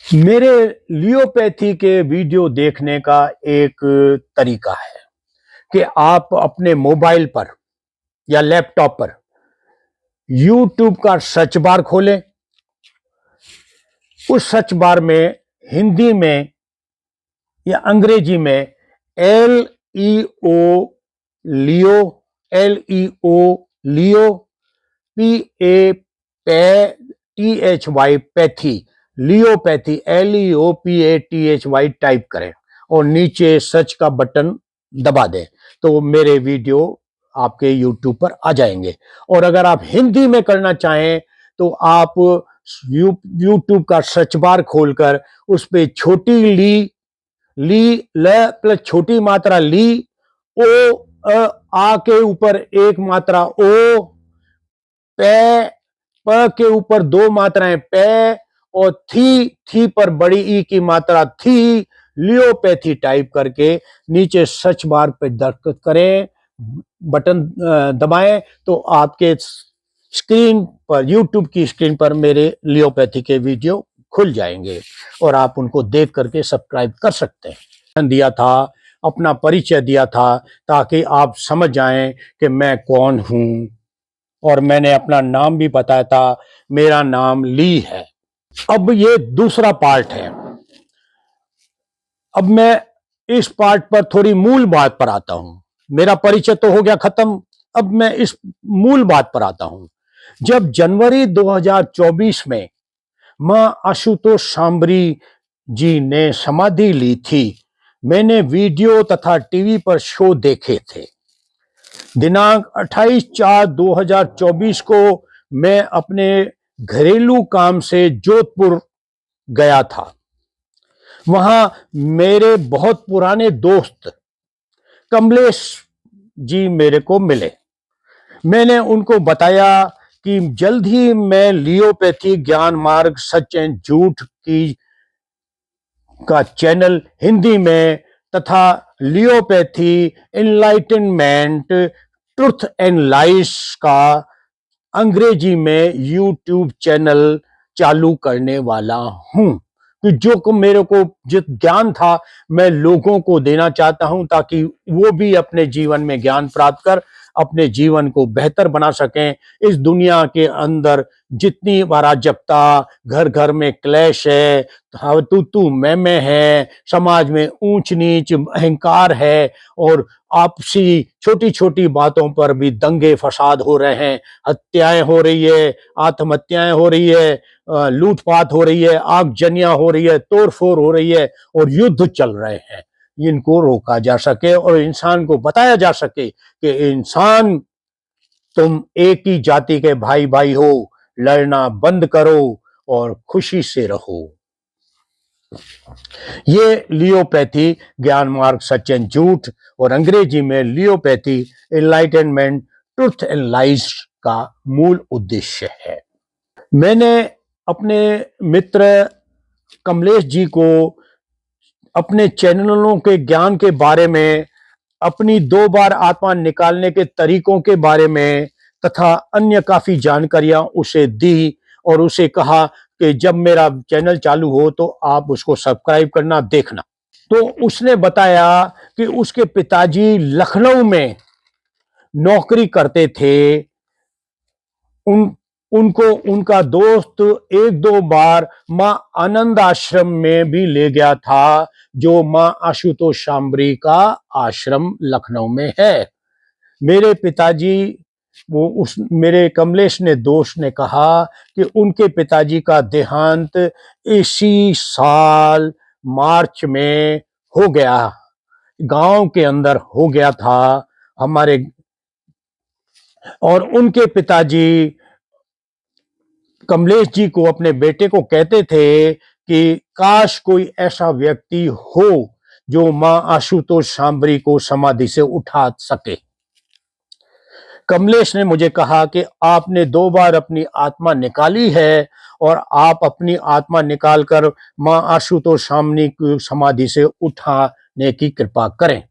मेरे लियोपैथी के वीडियो देखने का एक तरीका है कि आप अपने मोबाइल पर या लैपटॉप पर यूट्यूब का सर्च बार खोलें। उस सर्च बार में हिंदी में या अंग्रेजी में L E O leo leo P A T H Y pathy leopathy LEOPATHY type करें और नीचे सर्च का बटन दबा दें तो मेरे वीडियो आपके YouTube पर आ जाएंगे। और अगर आप हिंदी में करना चाहें तो आप YouTube का सर्च बार खोलकर उस पे छोटी ली ल प्लस छोटी मात्रा ली ओ आ के ऊपर एक मात्रा ओ पे प के ऊपर दो मात्राएं पे और थी पर बड़ी ई की मात्रा थी लियोपैथी टाइप करके नीचे सर्च बार पे दस्तखत करें, बटन दबाएं तो आपके स्क्रीन पर YouTube की स्क्रीन पर मेरे लियोपैथी के वीडियो खुल जाएंगे और आप उनको देख करके सब्सक्राइब कर सकते हैं। दिया था, अपना परिचय दिया था ताकि आप समझ जाएं कि मैं कौन हूं और मैंने अपना नाम भी बताया था, मेरा नाम ली है। अब ये दूसरा पार्ट है। अब मैं इस पार्ट पर थोड़ी मूल बात पर आता हूं। मेरा परिचय तो हो गया खत्म, अब मैं इस मूल बात पर आता हूं। जब जनवरी 2024 में मां आशुतोष शांबरी जी ने समाधि ली थी, मैंने वीडियो तथा टीवी पर शो देखे थे। दिनांक 28/4/2024 को मैं अपने घरेलू काम से जोधपुर गया था। वहां मेरे बहुत पुराने दोस्त कमलेश जी मेरे को मिले। मैंने उनको बताया कि जल्द ही मैं लियोपैथी ज्ञान मार्ग सच एंड झूठ की का चैनल हिंदी में तथा लियोपैथी एनलाइटनमेंट ट्रुथ एंड लाइस का अंग्रेजी में यूट्यूब चैनल चालू करने वाला हूं। कि जो मेरे को जो ज्ञान था मैं लोगों को देना चाहता हूं ताकि वो भी अपने जीवन में ज्ञान प्राप्त कर अपने जीवन को बेहतर बना सकें। इस दुनिया के अंदर जितनी अराजकता, घर घर में क्लेश है, तू मैं है, समाज में ऊंच नीच अहंकार है और आपसी छोटी छोटी बातों पर भी दंगे फसाद हो रहे हैं, हत्याएं हो रही है, आत्महत्याएं हो रही है, लूटपाट हो रही है, आगजनियां हो रही है, तोड़फोड़ हो रही है और युद्ध चल रहे हैं। इनको रोका जा सके और इंसान को बताया जा सके कि इंसान तुम एक ही जाति के भाई भाई हो, लड़ना बंद करो और खुशी से रहो। ये लियोपैथी ज्ञान मार्ग सच एंड झूठ और अंग्रेजी में लियोपैथी एनलाइटनमेंट ट्रुथ एंड लाइस का मूल उद्देश्य है। मैंने अपने मित्र कमलेश जी को अपने चैनलों के ज्ञान के बारे में, अपनी 2 बार आत्मा निकालने के तरीकों के बारे में तथा अन्य काफी जानकारियां उसे दी और उसे कहा कि जब मेरा चैनल चालू हो तो आप उसको सब्सक्राइब करना, देखना। तो उसने बताया कि उसके पिताजी लखनऊ में नौकरी करते थे। उनको उनका दोस्त 1-2 बार मां आनंद आश्रम में भी ले गया था, जो मां आशुतोष शांबरी का आश्रम लखनऊ में है। मेरे पिताजी मेरे कमलेश ने दोस्त ने कहा कि उनके पिताजी का देहांत इसी साल मार्च में हो गया, गांव के अंदर हो गया था हमारे। और उनके पिताजी कमलेश जी को, अपने बेटे को कहते थे कि काश कोई ऐसा व्यक्ति हो जो मां आशुतोष शांबरी को समाधि से उठा सके। कमलेश ने मुझे कहा कि आपने 2 बार अपनी आत्मा निकाली है और आप अपनी आत्मा निकालकर मां आशुतोष शांबरी की समाधि से उठाने की कृपा करें।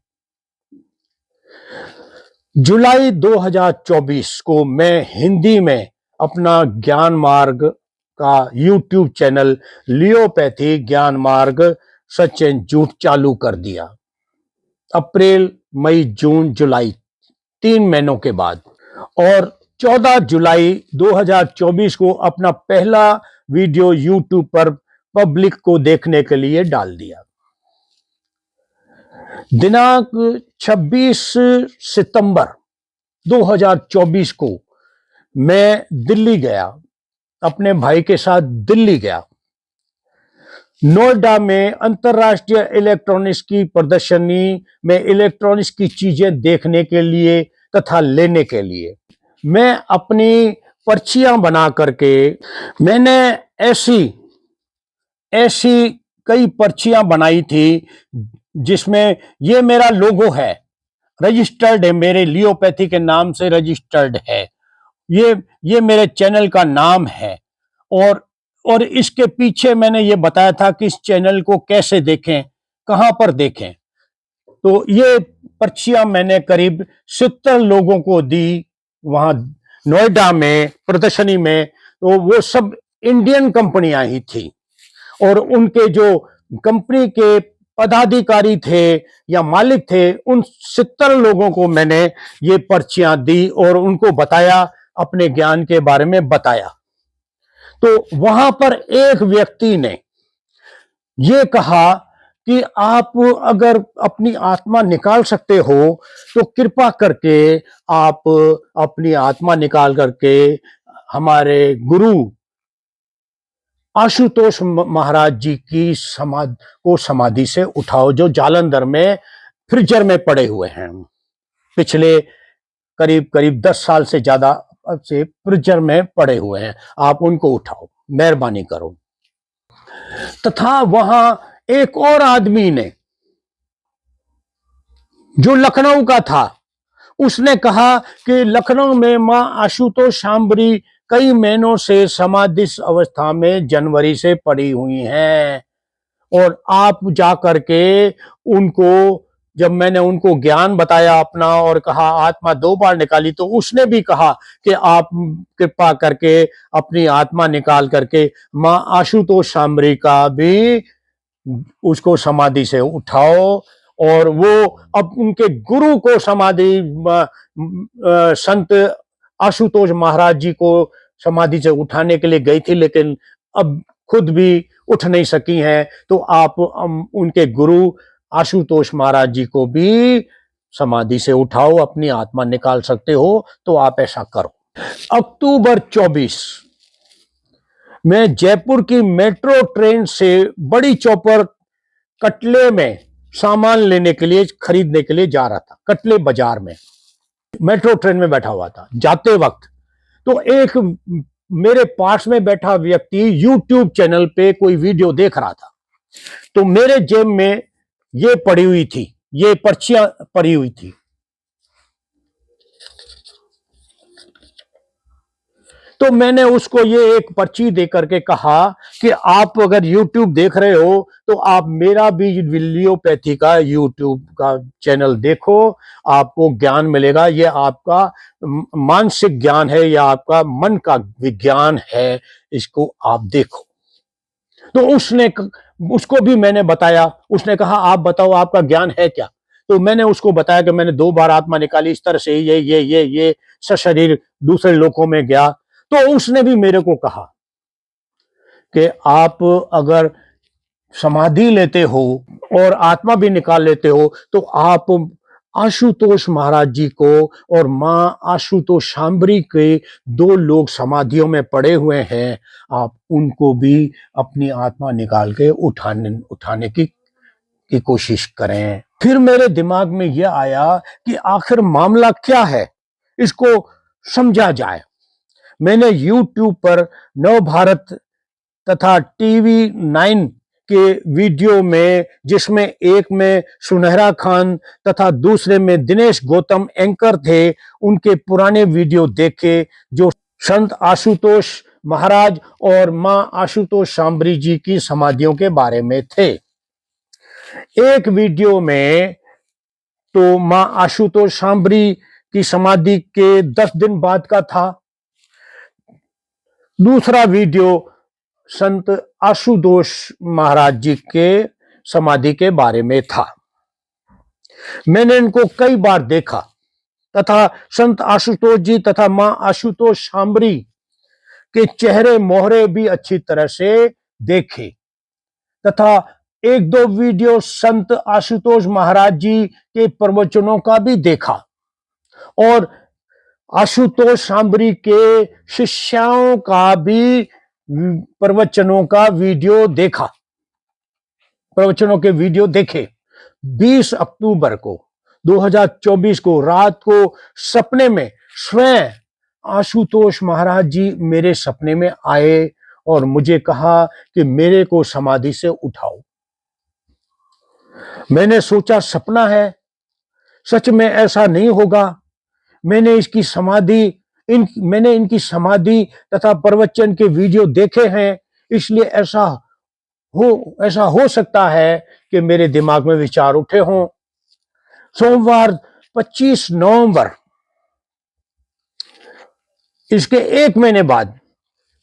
जुलाई 2024 को मैं हिंदी में अपना ज्ञान मार्ग का यूट्यूब चैनल लियोपैथी ज्ञान मार्ग सचेत झूठ चालू कर दिया। अप्रैल, मई, जून, जुलाई 3 महीनों के बाद, और 14 जुलाई 2024 को अपना पहला वीडियो यूट्यूब पर पब्लिक को देखने के लिए डाल दिया। दिनांक 26 सितंबर 2024 को मैं दिल्ली गया, अपने भाई के साथ दिल्ली गया। नोएडा में अंतर्राष्ट्रीय इलेक्ट्रॉनिक्स की प्रदर्शनी में इलेक्ट्रॉनिक्स की चीजें देखने के लिए तथा लेने के लिए मैं अपनी पर्चियां बना करके, मैंने ऐसी ऐसी कई पर्चियां बनाई थी जिसमें ये मेरा लोगो है, रजिस्टर्ड है, मेरे लियोपैथी के नाम से रजिस्टर्ड है, ये मेरे चैनल का नाम है। और इसके पीछे मैंने ये बताया था कि इस चैनल को कैसे देखें, कहां पर देखें। तो ये पर्चियां मैंने करीब 70 लोगों को दी वहां नोएडा में प्रदर्शनी में। तो वो सब इंडियन कंपनियां ही थी, और उनके जो कंपनी के पदाधिकारी थे या मालिक थे, उन 70 लोगों को मैंने ये पर्चियां दी और उनको बताया, अपने ज्ञान के बारे में बताया। तो वहां पर एक व्यक्ति ने ये कहा कि आप अगर अपनी आत्मा निकाल सकते हो तो कृपा करके आप अपनी आत्मा निकाल करके हमारे गुरु आशुतोष महाराज जी की समाधि से उठाओ, जो जालंधर में फ्रीजर में पड़े हुए हैं, पिछले करीब करीब 10 साल से ज्यादा से फ्रीजर में पड़े हुए हैं, आप उनको उठाओ, मेहरबानी करो। तथा वहां एक और आदमी ने, जो लखनऊ का था, उसने कहा कि लखनऊ में मां आशुतोष शांभरी कई महीनों से समाधि अवस्था में जनवरी से पड़ी हुई हैं, और आप जाकर के उनको, जब मैंने उनको ज्ञान बताया अपना और कहा आत्मा 2 बार निकाली, तो उसने भी कहा कि आप कृपा करके अपनी आत्मा निकाल करके मां आशुतोष शांभरी का भी उसको समाधि से उठाओ। और वो अब उनके गुरु को समाधि, संत आशुतोष महाराज जी को समाधि से उठाने के लिए गई थी, लेकिन अब खुद भी उठ नहीं सकी हैं। तो आप उनके गुरु आशुतोष महाराज जी को भी समाधि से उठाओ, अपनी आत्मा निकाल सकते हो तो आप ऐसा करो। अक्टूबर 24 मैं जयपुर की मेट्रो ट्रेन से बड़ी चौपर कटले में सामान लेने के लिए, खरीदने के लिए जा रहा था। कटले बाजार में मेट्रो ट्रेन में बैठा हुआ था। जाते वक्त तो एक मेरे पास में बैठा व्यक्ति यूट्यूब चैनल पे कोई वीडियो देख रहा था। तो मेरे जेब में ये पड़ी हुई थी, ये पर्चियां पड़ी हुई थी। तो मैंने उसको ये एक पर्ची दे करके कहा कि आप अगर YouTube देख रहे हो तो आप मेरा भी लियोपैथी का YouTube का चैनल देखो, आपको ज्ञान मिलेगा। ये आपका मानसिक ज्ञान है या आपका मन का विज्ञान है, इसको आप देखो। तो उसको भी मैंने बताया। उसने कहा आप बताओ आपका ज्ञान है क्या। तो मैंने उसको बताया कि मैंने 2 बार आत्मा निकाली, इस तरह से ये सशरीर दूसरे लोकों में गया। तो उसने भी मेरे को कहा कि आप अगर समाधि लेते हो और आत्मा भी निकाल लेते हो तो आप आशुतोष महाराज जी को और मां आशुतोष शांभरी के 2 लोग समाधियों में पड़े हुए हैं, आप उनको भी अपनी आत्मा निकाल के उठाने की कोशिश करें। फिर मेरे दिमाग में यह आया कि आखिर मामला क्या है, इसको समझा जाए। मैंने YouTube पर नव भारत तथा टीवी 9 के वीडियो में, जिसमें एक में सुनहरा खान तथा दूसरे में दिनेश गौतम एंकर थे, उनके पुराने वीडियो देखे जो संत आशुतोष महाराज और मां आशुतोष शांभरी जी की समाधियों के बारे में थे। एक वीडियो में तो मां आशुतोष शांभरी की समाधि के 10 दिन बाद का था। दूसरा वीडियो संत आशुतोष महाराज जी के समाधि के बारे में था। मैंने इनको कई बार देखा तथा संत आशुतोष जी तथा मां आशुतोष शांबरी के चेहरे मोहरे भी अच्छी तरह से देखे तथा एक दो वीडियो संत आशुतोष महाराज जी के प्रवचनों का भी देखा और आशुतोष शांबरी के शिष्यों का भी प्रवचनों का वीडियो देखा, प्रवचनों के वीडियो देखे। 20 अक्टूबर को 2024 को रात को सपने में स्वयं आशुतोष महाराज जी मेरे सपने में आए और मुझे कहा कि मेरे को समाधि से उठाओ। मैंने सोचा सपना है, सच में ऐसा नहीं होगा। मैंने इनकी समाधि तथा प्रवचन के वीडियो देखे हैं, इसलिए ऐसा हो सकता है कि मेरे दिमाग में विचार उठे हों। सोमवार 25 नवंबर, इसके एक महीने बाद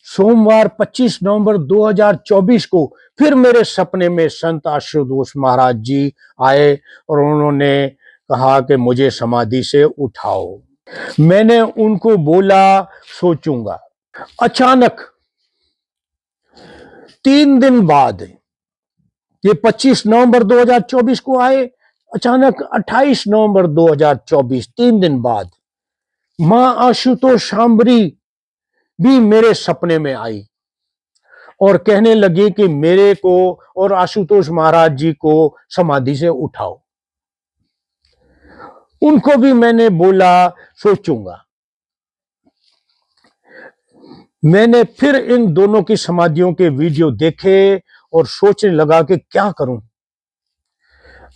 सोमवार 25 नवंबर 2024 को फिर मेरे सपने में संत आशुतोष महाराज जी आए और उन्होंने कहा कि मुझे समाधि से उठाओ। मैंने उनको बोला सोचूंगा। अचानक 3 दिन बाद, ये 25 नवंबर 2024 को आए, अचानक 28 नवंबर 2024 3 दिन बाद मां आशुतोष शांबरी भी मेरे सपने में आई और कहने लगी कि मेरे को और आशुतोष महाराज जी को समाधि से उठाओ। उनको भी मैंने बोला सोचूंगा। मैंने फिर इन दोनों की समाधियों के वीडियो देखे और सोचने लगा कि क्या करूं।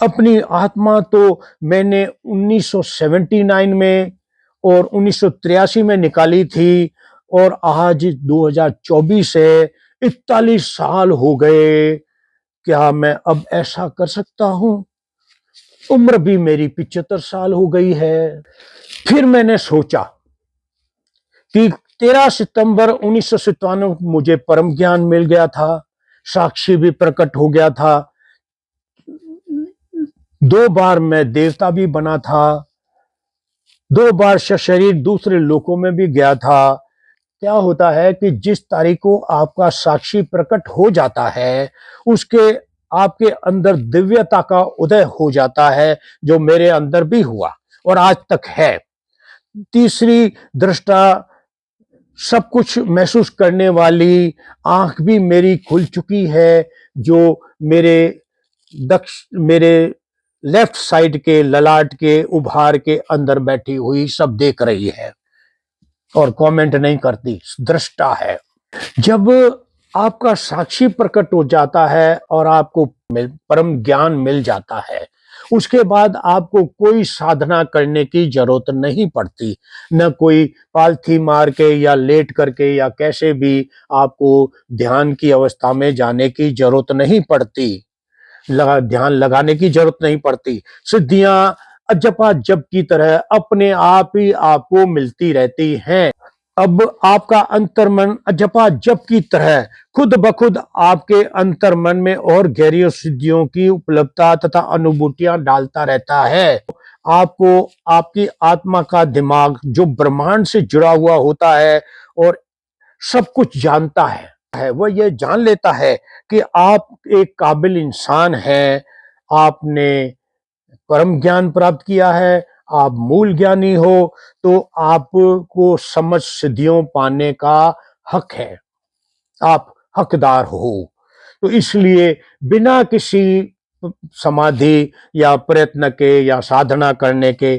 अपनी आत्मा तो मैंने 1979 में और 1983 में निकाली थी और आज 2024 है, 41 साल हो गए। क्या मैं अब ऐसा कर सकता हूं? उम्र भी मेरी 75 साल हो गई है। फिर मैंने सोचा कि 13 सितंबर 1997 मुझे परम ज्ञान मिल गया था, साक्षी भी प्रकट हो गया था। 2 बार मैं देवता भी बना था, 2 बार शरीर दूसरे लोकों में भी गया था। क्या होता है कि जिस तारीख को आपका साक्षी प्रकट हो जाता है, उसके आपके अंदर दिव्यता का उदय हो जाता है, जो मेरे अंदर भी हुआ और आज तक है। तीसरी दृष्टा, सब कुछ महसूस करने वाली आंख भी मेरी खुल चुकी है, जो मेरे लेफ्ट साइड के ललाट के उभार के अंदर बैठी हुई सब देख रही है और कमेंट नहीं करती, दृष्टा है। जब आपका साक्षी प्रकट हो जाता है और आपको परम ज्ञान मिल जाता है, उसके बाद आपको कोई साधना करने की जरूरत नहीं पड़ती, न कोई पालथी मार के या लेट करके या कैसे भी आपको ध्यान की अवस्था में जाने की जरूरत नहीं पड़ती, ध्यान लगाने की जरूरत नहीं पड़ती। सिद्धियां अजपा जप की तरह अपने आप ही आपको मिलती रहती हैं। अब आपका अंतर्मन अजपा जप की तरह खुद ब खुद आपके अंतर्मन में और गहरी सिद्धियों की उपलब्धता तथा अनुभूतियां डालता रहता है। आपको आपकी आत्मा का दिमाग जो ब्रह्मांड से जुड़ा हुआ होता है और सब कुछ जानता है, वह यह जान लेता है कि आप एक काबिल इंसान हैं, आपने परम ज्ञान प्राप्त किया है, आप मूल ज्ञानी हो, तो आपको समझ सिद्धियों पाने का हक है, आप हकदार हो। तो इसलिए बिना किसी समाधि या प्रयत्न के या साधना करने के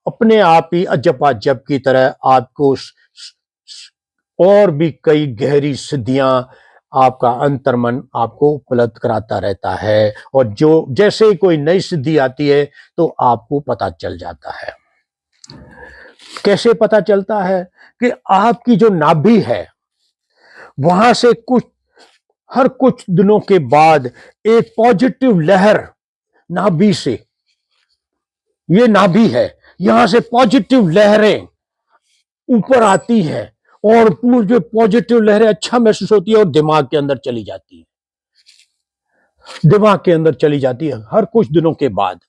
अपने आप ही अजपा जप की तरह आपको और भी कई गहरी सिद्धियां आपका अंतर्मन आपको उपलब्ध कराता रहता है और जो जैसे ही कोई नई सिद्धि आती है तो आपको पता चल जाता है। कैसे पता चलता है? कि आपकी जो नाभि है वहां से हर कुछ दिनों के बाद एक पॉजिटिव लहर नाभि से, ये नाभि है, यहां से पॉजिटिव लहरें ऊपर आती है और पूरी पॉजिटिव लहरें अच्छा महसूस होती है और दिमाग के अंदर चली जाती है, दिमाग के अंदर चली जाती है हर कुछ दिनों के बाद,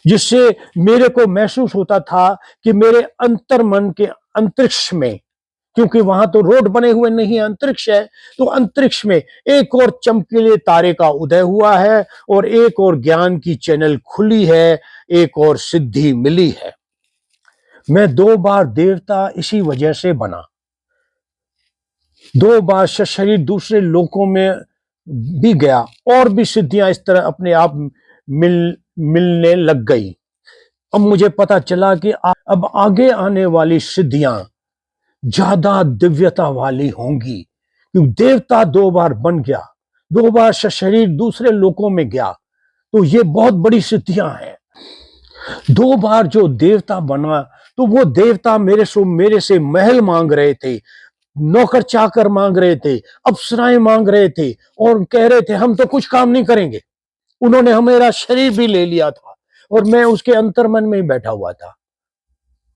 जिससे मेरे को महसूस होता था कि मेरे अंतर मन के अंतरिक्ष में, क्योंकि वहां तो रोड बने हुए नहीं है, अंतरिक्ष है, तो अंतरिक्ष में एक और चमकीले तारे का उदय हुआ है और एक और ज्ञान की चैनल खुली है, एक और सिद्धि मिली है। मैं 2 बार देवता इसी वजह से बना, 2 बार शरीर दूसरे लोकों में भी गया और भी सिद्धियां इस तरह अपने आप मिलने लग गई। अब मुझे पता चला कि अब आगे आने वाली सिद्धियां ज्यादा दिव्यता वाली होंगी, क्योंकि देवता 2 बार बन गया, 2 बार शरीर दूसरे लोकों में गया, तो ये बहुत बड़ी सिद्धियां हैं। 2 बार जो देवता बना, तो वो देवता मेरे से महल मांग रहे थे, नौकर चाकर मांग रहे थे, अप्सराएं मांग रहे थे और कह रहे थे हम तो कुछ काम नहीं करेंगे। उन्होंने मेरा शरीर भी ले लिया था और मैं उसके अंतर्मन में ही बैठा हुआ था।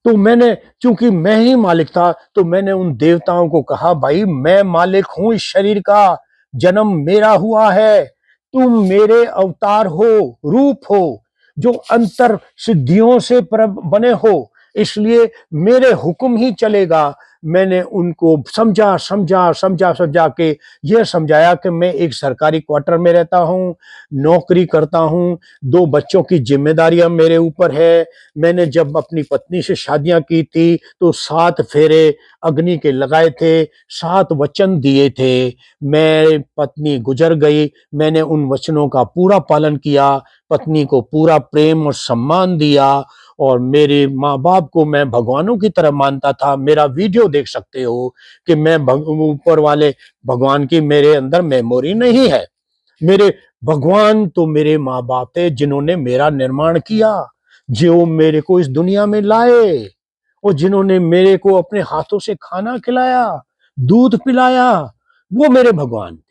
तो मैंने, चूंकि मैं ही मालिक था, तो मैंने उन देवताओं को कहा, भाई मैं मालिक हूं इस शरीर का, जन्म मेरा हुआ है, तुम मेरे अवतार हो, रूप हो, जो अंतर सिद्धियों से बने हो, इसलिए मेरे हुक्म ही चलेगा। मैंने उनको समझा समझा समझा समझा के यह समझाया कि मैं एक सरकारी क्वार्टर में रहता हूं, नौकरी करता हूं, 2 बच्चों की जिम्मेदारियां मेरे ऊपर है। मैंने जब अपनी पत्नी से शादियां की थी तो 7 फेरे अग्नि के लगाए थे, 7 वचन दिए थे। मैं पत्नी गुजर गई, मैंने उन वचनों का पूरा पालन किया, पत्नी को पूरा प्रेम और सम्मान दिया और मेरे माँ बाप को मैं भगवानों की तरह मानता था। मेरा वीडियो देख सकते हो कि मैं ऊपर वाले भगवान की मेरे अंदर मेमोरी नहीं है। मेरे भगवान तो मेरे माँ बाप थे जिन्होंने मेरा निर्माण किया, जो मेरे को इस दुनिया में लाए और जिन्होंने मेरे को अपने हाथों से खाना खिलाया, दूध पिलाया, वो मेरे भगवान थे।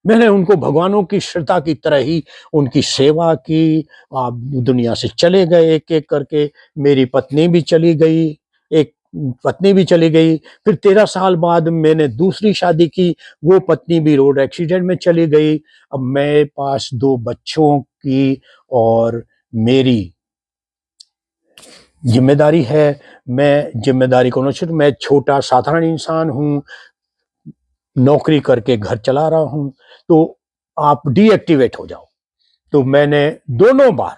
मैंने उनको भगवानों की श्रद्धा की तरह ही उनकी सेवा की। आप दुनिया से चले गए एक एक करके, मेरी पत्नी भी चली गई, एक पत्नी भी चली गई, फिर 13 साल बाद मैंने दूसरी शादी की, वो पत्नी भी रोड एक्सीडेंट में चली गई। अब मेरे पास 2 बच्चों की और मेरी जिम्मेदारी है। मैं जिम्मेदारी को नहीं, मैं छोटा साधारण इंसान हूँ, नौकरी करके घर चला रहा हूँ, तो आप डीएक्टिवेट हो जाओ। तो मैंने दोनों बार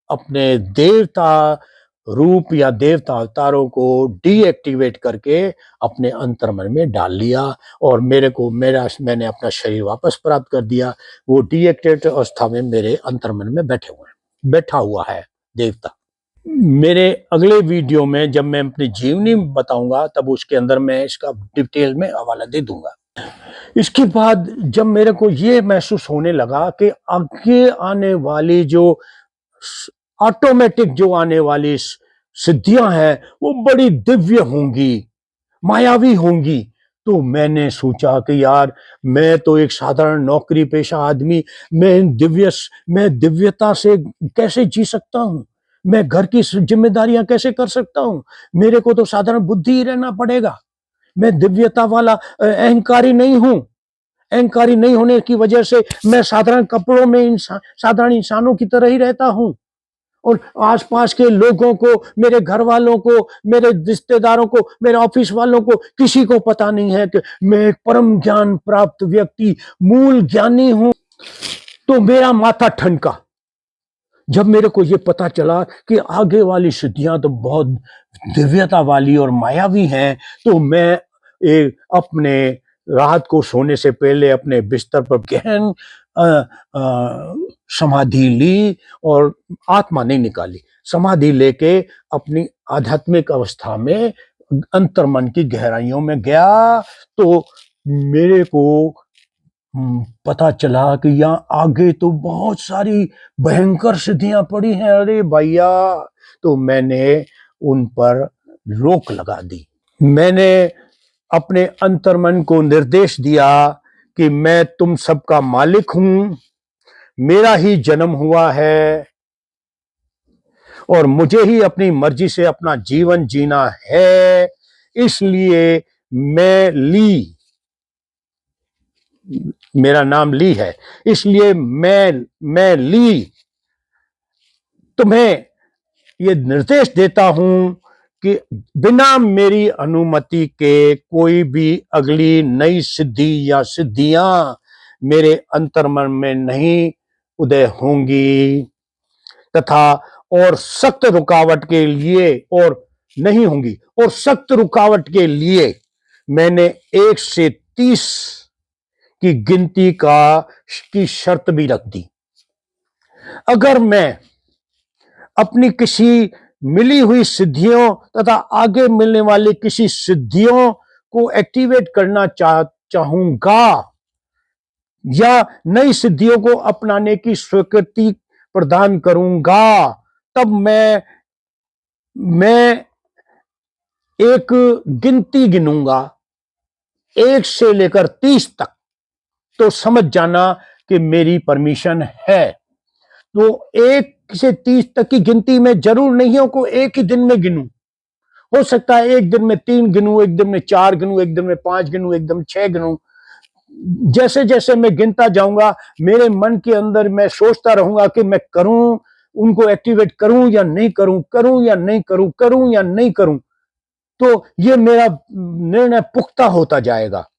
अपने देवता रूप या देवता अवतारों को डीएक्टिवेट करके अपने अंतर्मन में डाल लिया और मैंने अपना शरीर वापस प्राप्त कर दिया। वो डीएक्टिवेट अवस्था में मेरे अंतर्मन में बैठा हुआ है देवता। मेरे अगले वीडियो में जब मैं अपनी जीवनी बताऊंगा, तब उसके अंदर मैं इसका डिटेल में हवाला दे दूंगा। इसके बाद जब मेरे को ये महसूस होने लगा कि आगे आने वाली जो ऑटोमेटिक जो आने वाली सिद्धियां हैं वो बड़ी दिव्य होंगी, मायावी होंगी, तो मैंने सोचा कि यार मैं तो एक साधारण नौकरी पेशा आदमी, मैं दिव्यता से कैसे जी सकता हूँ, मैं घर की जिम्मेदारियां कैसे कर सकता हूँ, मेरे को तो साधारण बुद्धि ही रहना पड़ेगा। मैं दिव्यता वाला अहंकारी नहीं हूं। अहंकारी नहीं होने की वजह से मैं साधारण कपड़ों में साधारण इंसानों की तरह ही रहता हूं और आसपास के लोगों को, मेरे घर वालों को, मेरे रिश्तेदारों को, मेरे ऑफिस वालों को, किसी को पता नहीं है कि मैं एक परम ज्ञान प्राप्त व्यक्ति, मूल ज्ञानी हूं। तो मेरा माथा ठनका जब मेरे को ये पता चला कि आगे वाली सिद्धियां तो बहुत दिव्यता वाली और मायावी हैं। तो मैं अपने रात को सोने से पहले अपने बिस्तर पर गहन समाधि ली और आत्मा नहीं निकाली, समाधि लेके अपनी आध्यात्मिक अवस्था में अंतर्मन की गहराइयों में गया। तो मेरे को पता चला कि यहाँ आगे तो बहुत सारी भयंकर सिद्धियां पड़ी हैं। अरे भैया, तो मैंने उन पर रोक लगा दी। मैंने अपने अंतर्मन को निर्देश दिया कि मैं तुम सबका मालिक हूं, मेरा ही जन्म हुआ है और मुझे ही अपनी मर्जी से अपना जीवन जीना है, इसलिए मैं ली, मेरा नाम ली है, इसलिए मैं ली तुम्हें ये निर्देश देता हूं कि बिना मेरी अनुमति के कोई भी अगली नई सिद्धि या सिद्धियां मेरे अंतर्मन में नहीं उदय होंगी, तथा और सख्त रुकावट के लिए और नहीं होंगी, और सख्त रुकावट के लिए मैंने 1 से 30 की गिनती की शर्त भी रख दी। अगर मैं अपनी किसी मिली हुई सिद्धियों तथा आगे मिलने वाली किसी सिद्धियों को एक्टिवेट करना चाहूंगा या नई सिद्धियों को अपनाने की स्वीकृति प्रदान करूंगा, तब मैं एक गिनती गिनूंगा 1 से लेकर 30 तक, तो समझ जाना कि मेरी परमिशन है। तो 1 से 30 तक की गिनती में जरूर नहीं हो को एक ही दिन में गिनूं, हो सकता है एक दिन में 3 गिनूं, एक दिन में 4 गिनूं, एक दिन में 5 गिनूं, एक दिन में 6 गिनूं। जैसे जैसे मैं गिनता जाऊंगा मेरे मन के अंदर मैं सोचता रहूंगा कि मैं करूं, उनको एक्टिवेट करूं या नहीं करूं, करूं या नहीं करूं, करूं या नहीं करूं, तो ये मेरा निर्णय पुख्ता होता जाएगा।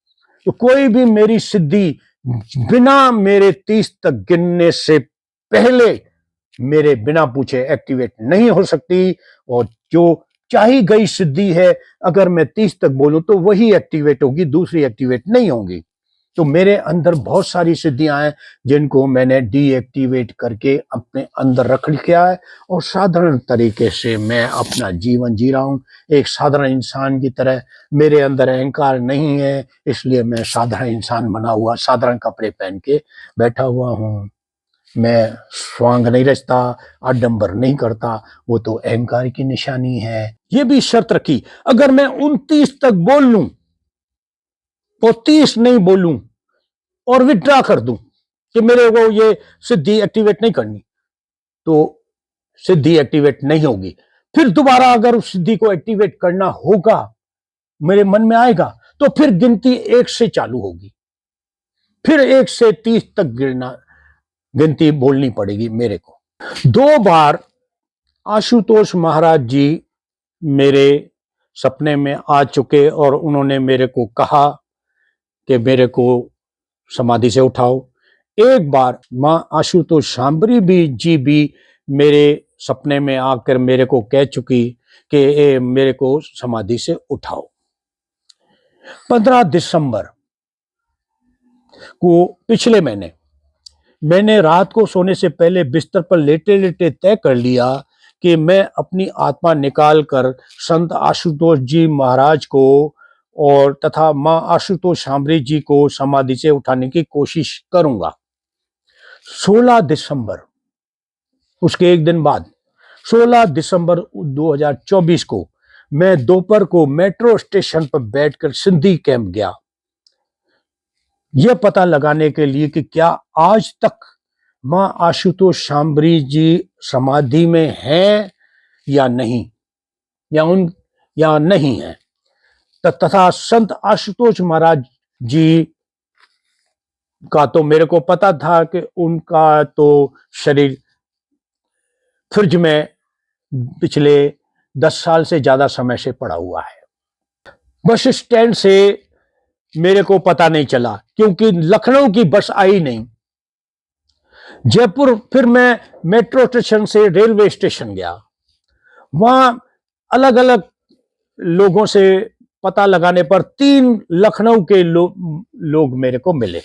तो कोई भी मेरी सिद्धि बिना मेरे 30 तक गिनने से पहले मेरे बिना पूछे एक्टिवेट नहीं हो सकती, और जो चाही गई सिद्धि है अगर मैं 30 तक बोलूं तो वही एक्टिवेट होगी, दूसरी एक्टिवेट नहीं होगी। तो मेरे अंदर बहुत सारी सिद्धियां हैं जिनको मैंने डीएक्टिवेट करके अपने अंदर रख लिया है, और साधारण तरीके से मैं अपना जीवन जी रहा हूं एक साधारण इंसान की तरह। मेरे अंदर अहंकार नहीं है, इसलिए मैं साधारण इंसान बना हुआ साधारण कपड़े पहन के बैठा हुआ हूं। मैं स्वांग नहीं रचता, आडंबर नहीं करता, वो तो अहंकार की निशानी है। ये भी शर्त रखी, अगर मैं 29 तक बोल लूं और 30 नहीं बोलूं और विड्रॉ कर दूं कि मेरे को ये सिद्धि एक्टिवेट नहीं करनी, तो सिद्धि एक्टिवेट नहीं होगी। फिर दोबारा अगर उस सिद्धि को एक्टिवेट करना होगा, मेरे मन में आएगा, तो फिर गिनती 1 से चालू होगी, फिर 1 से 30 तक गिनती बोलनी पड़ेगी मेरे को। 2 बार आशुतोष महाराज जी मेरे सपने में आ चुके और उन्होंने मेरे को कहा कि मेरे को समाधि से उठाओ। एक बार मां आशुतोष शांभरी जी भी मेरे सपने में आकर मेरे को कह चुकी कि मेरे को समाधि से उठाओ। 15 दिसंबर को पिछले महीने मैंने रात को सोने से पहले बिस्तर पर लेटे लेटे तय कर लिया कि मैं अपनी आत्मा निकाल कर संत आशुतोष जी महाराज को और तथा मां आशुतोष शांभरी जी को समाधि से उठाने की कोशिश करूंगा। 16 दिसंबर, उसके एक दिन बाद 16 दिसंबर 2024 को मैं दोपहर को मेट्रो स्टेशन पर बैठकर सिंधी कैंप गया, यह पता लगाने के लिए कि क्या आज तक मां आशुतोष शांभरी जी समाधि में हैं या नहीं, या नहीं है। तथा संत आशुतोष महाराज जी का तो मेरे को पता था कि उनका तो शरीर फ्रिज में पिछले 10 साल से ज्यादा समय से पड़ा हुआ है। बस स्टैंड से मेरे को पता नहीं चला क्योंकि लखनऊ की बस आई नहीं। जयपुर फिर मैं मेट्रो स्टेशन से रेलवे स्टेशन गया, वहां अलग अलग लोगों से पता लगाने पर 3 लखनऊ के लोग मेरे को मिले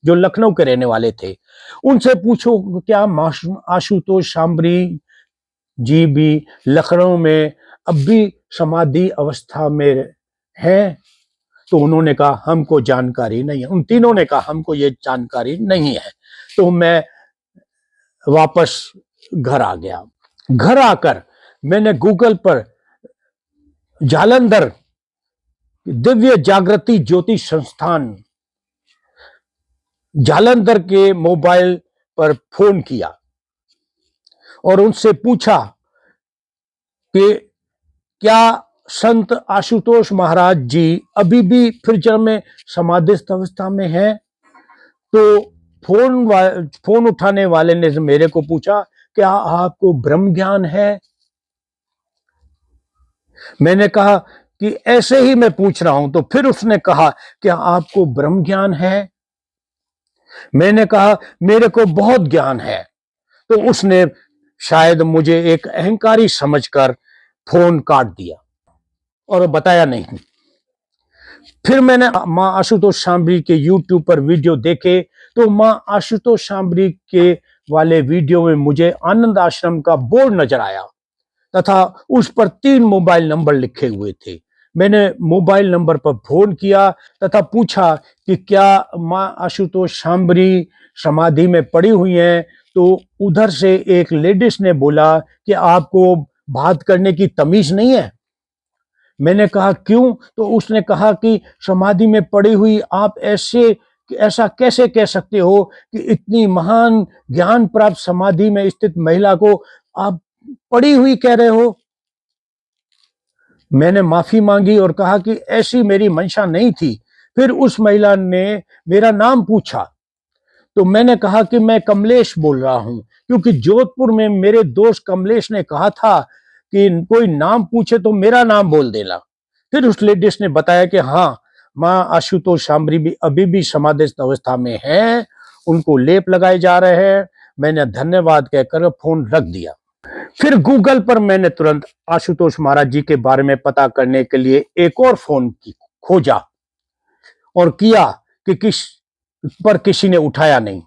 जो लखनऊ के रहने वाले थे। उनसे पूछो क्या आशुतोष शांभरी जी भी लखनऊ में अब भी समाधि अवस्था में हैं? तो उन्होंने कहा हमको जानकारी नहीं है। उन तीनों ने कहा हमको ये जानकारी नहीं है। तो मैं वापस घर आ गया। घर आकर मैंने गूगल पर जालंधर दिव्य जागृति ज्योति संस्थान जालंधर के मोबाइल पर फोन किया और उनसे पूछा कि क्या संत आशुतोष महाराज जी अभी भी फिर जन्म में समाधिस्थ अवस्था में हैं। तो फोन उठाने वाले ने मेरे को पूछा, क्या आपको ब्रह्म ज्ञान है? मैंने कहा कि ऐसे ही मैं पूछ रहा हूं। तो फिर उसने कहा, क्या आपको ब्रह्म ज्ञान है? मैंने कहा, मेरे को बहुत ज्ञान है। तो उसने शायद मुझे एक अहंकारी समझकर फोन काट दिया और बताया नहीं। फिर मैंने मां आशुतोष शांभरी के YouTube पर वीडियो देखे, तो मां आशुतोष शांभरी के वाले वीडियो में मुझे आनंद आश्रम का बोर्ड नजर आया तथा उस पर 3 मोबाइल नंबर लिखे हुए थे। मैंने मोबाइल नंबर पर फोन किया तथा पूछा कि क्या मां आशुतोष शांभरी समाधि में पड़ी हुई हैं। तो उधर से एक लेडीज ने बोला कि आपको बात करने की तमीज नहीं है। मैंने कहा क्यों? तो उसने कहा कि समाधि में पड़ी हुई आप ऐसा कैसे कह सकते हो कि इतनी महान ज्ञान प्राप्त समाधि में स्थित महिला को आप पड़ी हुई कह रहे हो? मैंने माफी मांगी और कहा कि ऐसी मेरी मंशा नहीं थी। फिर उस महिला ने मेरा नाम पूछा, तो मैंने कहा कि मैं कमलेश बोल रहा हूं, क्योंकि जोधपुर में मेरे दोस्त कमलेश ने कहा था कि कोई नाम पूछे तो मेरा नाम बोल देना। फिर उस लेडीज ने बताया कि हाँ, मां आशुतोष शांभरी भी अभी भी समाधिस्थ अवस्था में हैं, उनको लेप लगाए जा रहे हैं। मैंने धन्यवाद कहकर फोन रख दिया। फिर गूगल पर मैंने तुरंत आशुतोष महाराज जी के बारे में पता करने के लिए एक और फोन खोजा और किया कि किसी ने उठाया नहीं।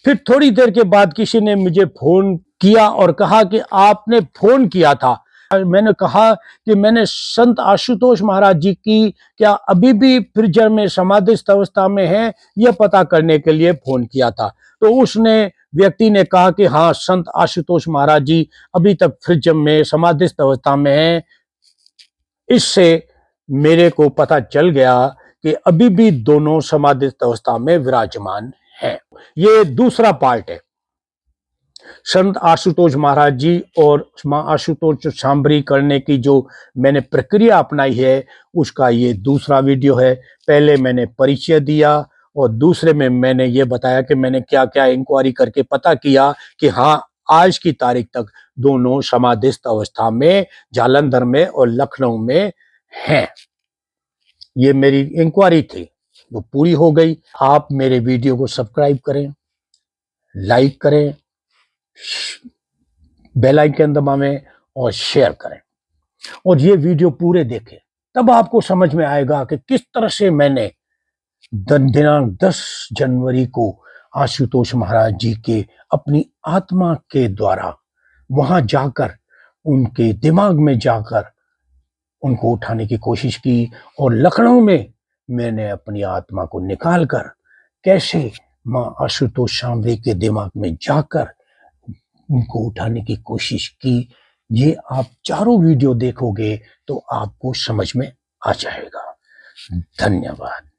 फिर थोड़ी देर के बाद किसी ने मुझे फोन किया और कहा कि आपने फोन किया था। मैंने कहा कि मैंने संत आशुतोष महाराज जी की क्या अभी भी फ्रिजर में समाधिस्थ अवस्था में है, यह पता करने के लिए फोन किया था। तो उसने व्यक्ति ने कहा कि हाँ, संत आशुतोष महाराज जी अभी तक फ्रिजर में समाधिस्थ अवस्था में हैं। इससे मेरे को पता चल गया कि अभी भी दोनों समाधिस्थ अवस्था में विराजमान हैं। ये दूसरा पार्ट है। संत आशुतोष महाराज जी और मां आशुतोष शांभरी करने की जो मैंने प्रक्रिया अपनाई है, उसका ये दूसरा वीडियो है। पहले मैंने परिचय दिया और दूसरे में मैंने ये बताया कि मैंने क्या क्या इंक्वायरी करके पता किया कि हाँ, आज की तारीख तक दोनों समाधिस्थ अवस्था में जालंधर में और लखनऊ में हैं। ये मेरी इंक्वायरी थी, वो पूरी हो गई। आप मेरे वीडियो को सब्सक्राइब करें, लाइक करें, बेल आइकन दबाएं और शेयर करें और ये वीडियो पूरे देखें। तब आपको समझ में आएगा कि किस तरह से मैंने दिनांक 10 जनवरी को आशुतोष महाराज जी के अपनी आत्मा के द्वारा वहां जाकर उनके दिमाग में जाकर उनको उठाने की कोशिश की और लखनऊ में मैंने अपनी आत्मा को निकालकर कैसे मां आशुतोष शांभरी के दिमाग में जाकर उनको उठाने की कोशिश की। ये आप चारों वीडियो देखोगे तो आपको समझ में आ जाएगा। धन्यवाद।